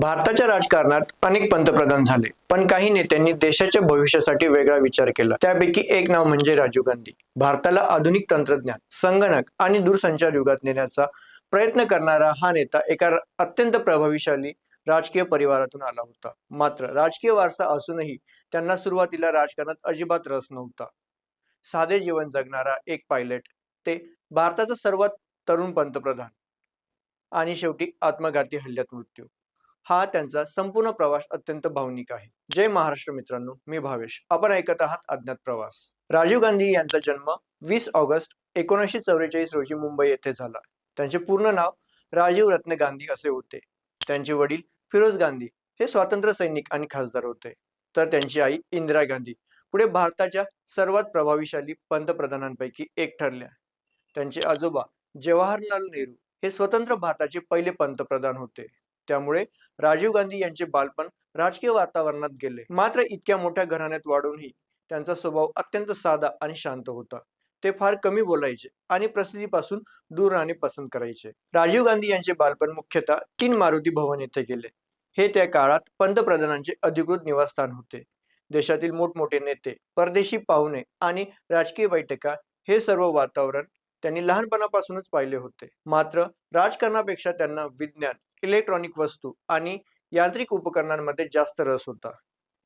भारताच्या राजकारणात अनेक पंतप्रधान झाले, पण काही नेत्यांनी देशाच्या भविष्यासाठी वेगळा विचार केला. त्यापैकी एक नाव म्हणजे राजीव गांधी. भारताला आधुनिक तंत्रज्ञान, संगणक आणि दूरसंचार युगात नेण्याचा प्रयत्न करणारा हा नेता एका अत्यंत प्रभावशाली राजकीय परिवारातून आला होता. मात्र राजकीय वारसा असूनही त्यांना सुरुवातीला राजकारणात अजिबात रस नव्हता. साधे जीवन जगणारा एक पायलट ते भारताचा सर्वात तरुण पंतप्रधान आणि शेवटी आत्मघाती हल्ल्यात मृत्यू. हा त्यांचा संपूर्ण प्रवास अत्यंत भावनिक आहे. जय महाराष्ट्र मित्रांनो, मी भावेश. आपण ऐकत आहात अज्ञात प्रवास. राजीव गांधी यांचा जन्म 20 ऑगस्ट 1944 रोजी मुंबई येथे झाला. त्यांचे पूर्ण नाव राजीव रत्न गांधी असे होते. त्यांचे वडील फिरोज गांधी हे स्वातंत्र्य सैनिक आणि खासदार होते, तर त्यांची आई इंदिरा गांधी पुढे भारताच्या सर्वात प्रभावशाली पंतप्रधानांपैकी एक ठरल्या. त्यांचे आजोबा जवाहरलाल नेहरू हे स्वतंत्र भारताचे पहिले पंतप्रधान होते. त्यामुळे राजीव गांधी यांचे बालपण राजकीय वातावरणात गेले. मात्र इतक्या मोठ्या घराण्यात वाढूनही त्यांचा स्वभाव अत्यंत साधा आणि शांत होता. ते फार कमी बोलायचे आणि प्रसिद्धीपासून दूर राहणे पसंत करायचे. राजीव गांधी यांचे बालपण मुख्यतः 3 मारुती भवन येथे गेले. हे त्या काळात पंतप्रधानांचे अधिकृत निवासस्थान होते. देशातील मोठमोठे नेते, परदेशी पाहुणे आणि राजकीय बैठका हे सर्व वातावरण त्यांनी लहानपणापासूनच पाहिले होते. मात्र राजकारणापेक्षा त्यांना विज्ञान, इलेक्ट्रॉनिक वस्तू आणि यांत्रिक उपकरणांमध्ये जास्त रस होता.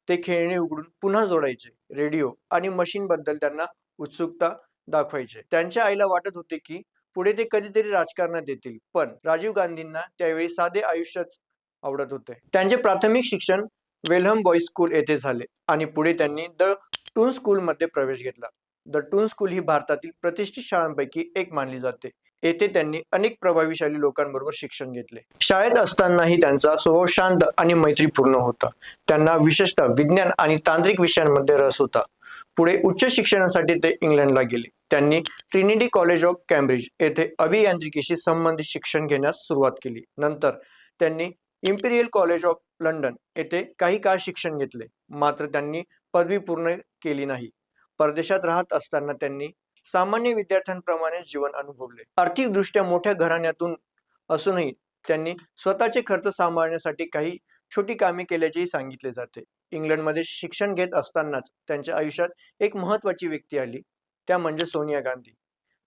ते खेळणी उघडून पुन्हा जोडायचे, रेडिओ आणि मशीन बद्दल त्यांना उत्सुकता दाखवायचे. त्यांच्या आईला वाटत होते की पुढे ते कधीतरी राजकारणात येतील, पण राजीव गांधींना त्यावेळी साधे आयुष्यच आवडत होते. त्यांचे प्राथमिक शिक्षण वेलहम बॉईज स्कूल येथे झाले आणि पुढे त्यांनी द टून स्कूलमध्ये प्रवेश घेतला. द टून स्कूल ही भारतातील प्रतिष्ठित शाळांपैकी एक मानली जाते. येथे त्यांनी अनेक प्रभावशाली लोकांबरोबर शिक्षण घेतले. शाळेत असतानाही त्यांचा स्वभाव शांत आणि मैत्रीपूर्ण होता. त्यांना विशेषतः विज्ञान आणि तांत्रिक विषयांमध्ये रस होता. पुढे उच्च शिक्षणासाठी ते इंग्लंडला गेले. त्यांनी ट्रिनिटी कॉलेज ऑफ कॅम्ब्रिज येथे अभियांत्रिकीशी संबंधित शिक्षण घेण्यास सुरुवात केली. नंतर त्यांनी इम्पिरियल कॉलेज ऑफ लंडन येथे काही काळ शिक्षण घेतले. मात्र त्यांनी पदवी पूर्ण केली नाही. परदेशात राहत असताना त्यांनी सामान्य विद्यार्थ्यांप्रमाणे जीवन अनुभवले. आर्थिकदृष्ट्या मोठ्या घराण्यातून असूनही त्यांनी स्वतःचे खर्च सांभाळण्यासाठी काही छोटी कामे केल्याचेही सांगितले जाते. इंग्लंडमध्ये शिक्षण घेत असतानाच त्यांच्या आयुष्यात एक महत्त्वाची व्यक्ती आली, त्या म्हणजे सोनिया गांधी.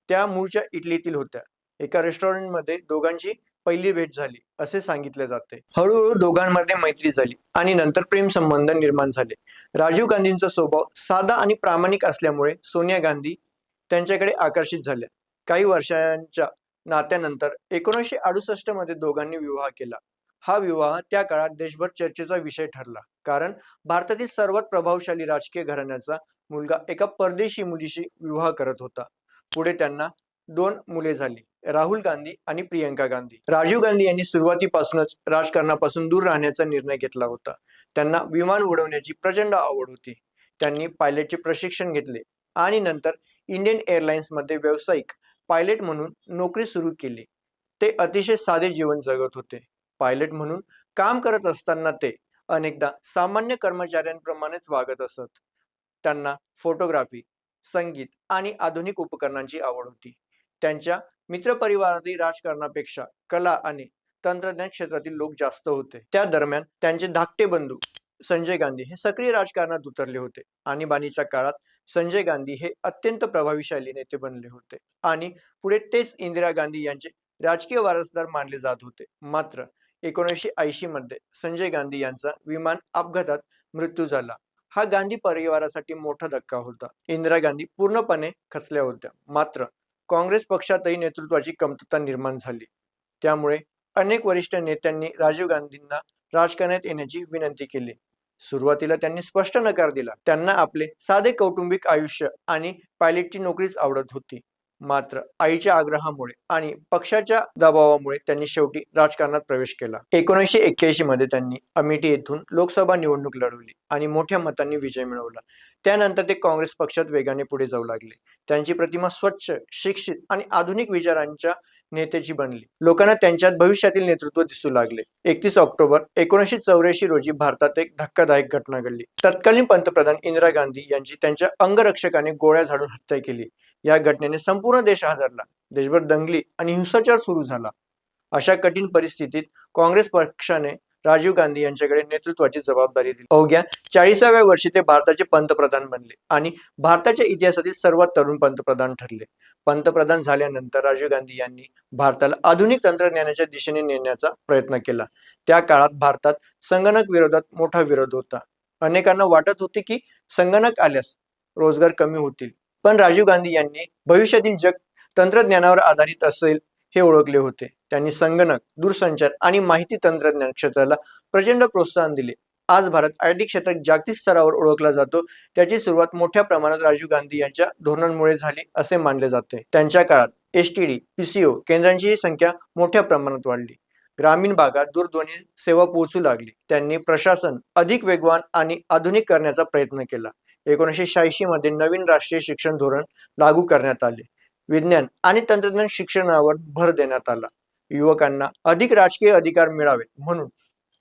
त्या मूळच्या इटलीतील होत्या. एका रेस्टॉरंटमध्ये दोघांची पहिली भेट झाली असे सांगितले जाते. हळूहळू दोघांमध्ये मैत्री झाली आणि नंतर प्रेम संबंध निर्माण झाले. राजीव गांधींचा स्वभाव साधा आणि प्रामाणिक असल्यामुळे सोनिया गांधी त्यांच्याकडे आकर्षित झाल्या. काही वर्षांच्या नात्यानंतर 1968 मध्ये दोघांनी विवाह केला. हा विवाह त्या काळात देशभर चर्चेचा विषय ठरला, कारण भारतातील सर्वात प्रभावशाली राजकीय घराण्याचा मुलगा एका परदेशी मुलीशी विवाह करत होता. पुढे त्यांना 2 मुले झाली, राहुल गांधी आणि प्रियंका गांधी. राजीव गांधी यांनी सुरुवातीपासूनच राजकारणापासून दूर राहण्याचा निर्णय घेतला होता. त्यांना विमान उडवण्याची प्रचंड आवड होती. त्यांनी पायलटचे प्रशिक्षण घेतले आणि नंतर इंडियन एअरलाइन्समध्ये व्यावसायिक पायलट म्हणून नोकरी सुरू केली. ते अतिशय साधे जीवन जगत होते. पायलट म्हणून काम करत असताना ते अनेकदा सामान्य कर्मचाऱ्यांप्रमाणेच वागत असत. त्यांना फोटोग्राफी, संगीत आणि आधुनिक उपकरणांची आवड होती. त्यांच्या मित्रपरिवारातही राजकारणापेक्षा कला आणि तंत्रज्ञान क्षेत्रातील लोक जास्त होते. त्या दरम्यान त्यांचे धाकटे बंधू संजय गांधी हे सक्रिय राजकारणात उतरले होते. आणीबाणीच्या काळात संजय गांधी हे अत्यंत प्रभावशाली नेते बनले होते आणि पुढे तेच इंदिरा गांधी यांचे राजकीय वारसदार मानले जात होते. मात्र 1980 मध्ये संजय गांधी यांचा विमान अपघातात मृत्यू झाला. हा गांधी परिवारासाठी मोठा धक्का होता. इंदिरा गांधी पूर्णपणे खचल्या होत्या. मात्र काँग्रेस पक्षातही नेतृत्वाची कमतरता निर्माण झाली. त्यामुळे अनेक वरिष्ठ नेत्यांनी राजीव गांधींना राजकारणात येण्याची विनंती केली. सुरुवातीला त्यांनी स्पष्ट नकार दिला. त्यांना आपले साधे कौटुंबिक आयुष्य आणि पायलटची नोकरीच आवडत होती. मात्र आईच्या आग्रहामुळे आणि पक्षाच्या दबावामुळे त्यांनी शेवटी राजकारणात प्रवेश केला. 1981 मध्ये त्यांनी अमेठी येथून लोकसभा निवडणूक लढवली आणि मोठ्या मतांनी विजय मिळवला. त्यानंतर ते काँग्रेस पक्षात वेगाने पुढे जाऊ लागले. त्यांची प्रतिमा स्वच्छ, शिक्षित आणि आधुनिक विचारांच्या नेत्याची बनली. लोकांना त्यांच्यात भविष्यातील नेतृत्व दिसू लागले. 31 ऑक्टोबर 1984 रोजी भारतात एक धक्कादायक घटना घडली. तत्कालीन पंतप्रधान इंदिरा गांधी यांची त्यांच्या अंगरक्षकाने गोळ्या झाडून हत्या केली. या घटनेने संपूर्ण देश हादरला. देशभर दंगली आणि हिंसाचार सुरू झाला. अशा कठीण परिस्थितीत काँग्रेस पक्षाने राजीव गांधी यांच्याकडे नेतृत्वाची जबाबदारी दिली. अवघ्या 40व्या वर्षी ते भारताचे पंतप्रधान बनले आणि भारताच्या इतिहासातील सर्वात तरुण पंतप्रधान ठरले. पंतप्रधान झाल्यानंतर राजीव गांधी यांनी भारताला आधुनिक तंत्रज्ञानाच्या दिशेने नेण्याचा प्रयत्न केला. त्या काळात भारतात संगणक विरोधात मोठा विरोध होता. अनेकांना वाटत होते की संगणक आल्यास रोजगार कमी होतील, पण राजीव गांधी यांनी भविष्यातील जग तंत्रज्ञानावर आधारित असेल हे ओळखले होते. त्यांनी संगणक, दूरसंचार आणि माहिती तंत्रज्ञान क्षेत्राला प्रचंड प्रोत्साहन दिले. आज भारत आयटी क्षेत्रात जागतिक स्तरावर ओळखला जातो. त्याची सुरुवात मोठ्या प्रमाणात राजीव गांधी यांच्या धोरणांमुळे झाली असे मानले जाते. त्यांच्या काळात एसटीडी, पीसीओ केंद्रांची संख्या मोठ्या प्रमाणात वाढली. ग्रामीण भागात दूरध्वनी सेवा पोहोचू लागली. त्यांनी प्रशासन अधिक वेगवान आणि आधुनिक करण्याचा प्रयत्न केला. 1986 मध्ये नवीन राष्ट्रीय शिक्षण धोरण लागू करण्यात आले. विज्ञान आणि तंत्रज्ञान शिक्षणावर भर देण्यात आला. युवकांना अधिक राजकीय अधिकार मिळावे म्हणून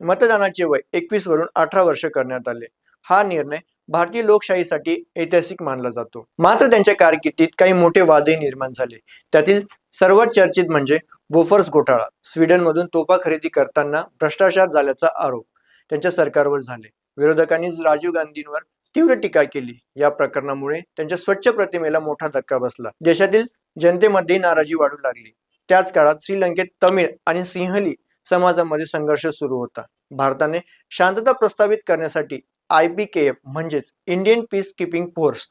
मतदानाचे वय 21 वरून 18 वर्ष करण्यात आले. हा निर्णय भारतीय लोकशाहीसाठी ऐतिहासिक मानला जातो. मात्र त्यांच्या कारकिर्दीत काही मोठे वादही निर्माण झाले. त्यातील सर्वात चर्चित म्हणजे बोफोर्स घोटाळा. स्वीडनमधून तोफा खरेदी करताना भ्रष्टाचार झाल्याचा आरोप त्यांच्या सरकारवर झाले. विरोधकांनी राजीव गांधींवर तीव्र टीका केली. या प्रकरणामुळे त्यांच्या स्वच्छ प्रतिमेला मोठा धक्का बसला. देशातील जनतेमध्ये नाराजी वाढू लागली. त्याच काळात श्रीलंकेत तमिळ आणि सिंहली समाजामध्ये संघर्ष सुरू होता. भारताने शांतता प्रस्थापित करण्यासाठी IPKF म्हणजेच इंडियन पीस कीपिंग फोर्स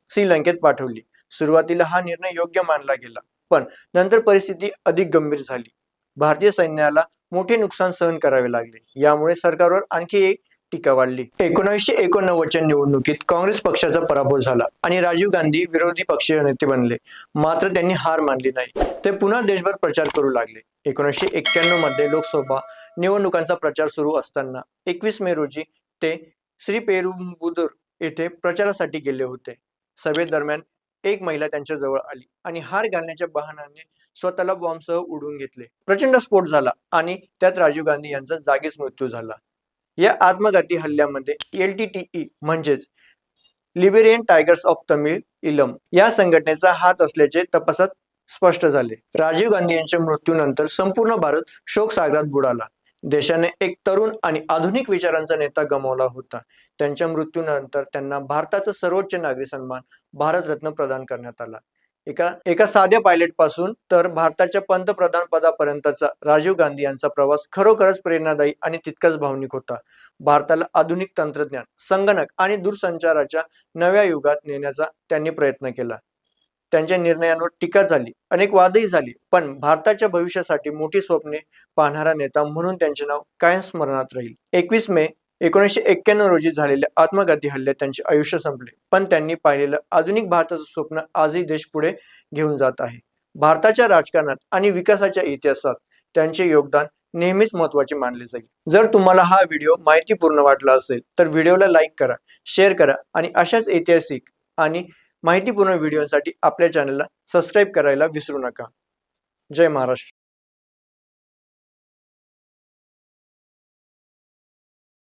श्रीलंकेत पाठवली. सुरुवातीला हा निर्णय योग्य मानला गेला, पण नंतर परिस्थिती अधिक गंभीर झाली. भारतीय सैन्याला मोठे नुकसान सहन करावे लागले. यामुळे सरकारवर आणखी एक टीका वाढली. 1989च्या निवडणुकीत काँग्रेस पक्षाचा पराभव झाला आणि राजीव गांधी विरोधी पक्षीय नेते बनले. मात्र त्यांनी हार मानली नाही. ते पुन्हा देशभर प्रचार करू लागले. 1991 मध्ये लोकसभा निवडणुकांचा प्रचार सुरू असताना 21 मे रोजी ते श्रीपेरुंबुदूर येथे प्रचारासाठी गेले होते. सभेदरम्यान एक महिला त्यांच्या जवळ आली आणि हार घालण्याच्या बहाण्याने स्वतःला बॉम्बसह उडवून घेतले. प्रचंड स्फोट झाला आणि त्यात राजीव गांधी यांचा जागीच मृत्यू झाला. या आत्मघाती हल्ल्यामध्ये LTTE म्हणजेच लिबरेशन टायगर्स ऑफ तमिळ इलम या संघटनेचा हात असल्याचे तपासात स्पष्ट झाले. राजीव गांधी यांच्या मृत्यूनंतर संपूर्ण भारत शोकसागरात बुडाला. देशाने एक तरुण आणि आधुनिक विचारांचा नेता गमावला होता. त्यांच्या मृत्यूनंतर त्यांना भारताचा सर्वोच्च नागरी सन्मान भारतरत्न प्रदान करण्यात आला. एका साध्या पायलट पासून तर भारताच्या पंतप्रधान पदापर्यंतचा राजीव गांधी यांचा प्रवास खरोखरच प्रेरणादायी आणि तितकाच भावनिक होता. भारताला आधुनिक तंत्रज्ञान, संगणक आणि दूरसंचाराच्या नव्या युगात नेण्याचा त्यांनी प्रयत्न केला. त्यांच्या निर्णयांवर टीका झाली, अनेक वादही झाली, पण भारताच्या भविष्यासाठी मोठी स्वप्ने पाहणारा नेता म्हणून त्यांचे नाव कायम स्मरणात राहील. 21 मे 1991 रोजी झालेल्या आत्मघाती हल्ल्यात त्यांचे आयुष्य संपले, पण त्यांनी पाहिलेलं आधुनिक भारताचं स्वप्न आजही देश पुढे घेऊन जात आहे. भारताच्या राजकारणात आणि विकासाच्या इतिहासात त्यांचे योगदान नेहमीच महत्त्वाचे मानले जाईल. जर तुम्हाला हा व्हिडिओ माहितीपूर्ण वाटला असेल तर व्हिडिओला लाईक करा, शेअर करा आणि अशाच ऐतिहासिक आणि माहितीपूर्ण व्हिडिओसाठी आपल्या चॅनलला सबस्क्राईब करायला विसरू नका. जय महाराष्ट्र.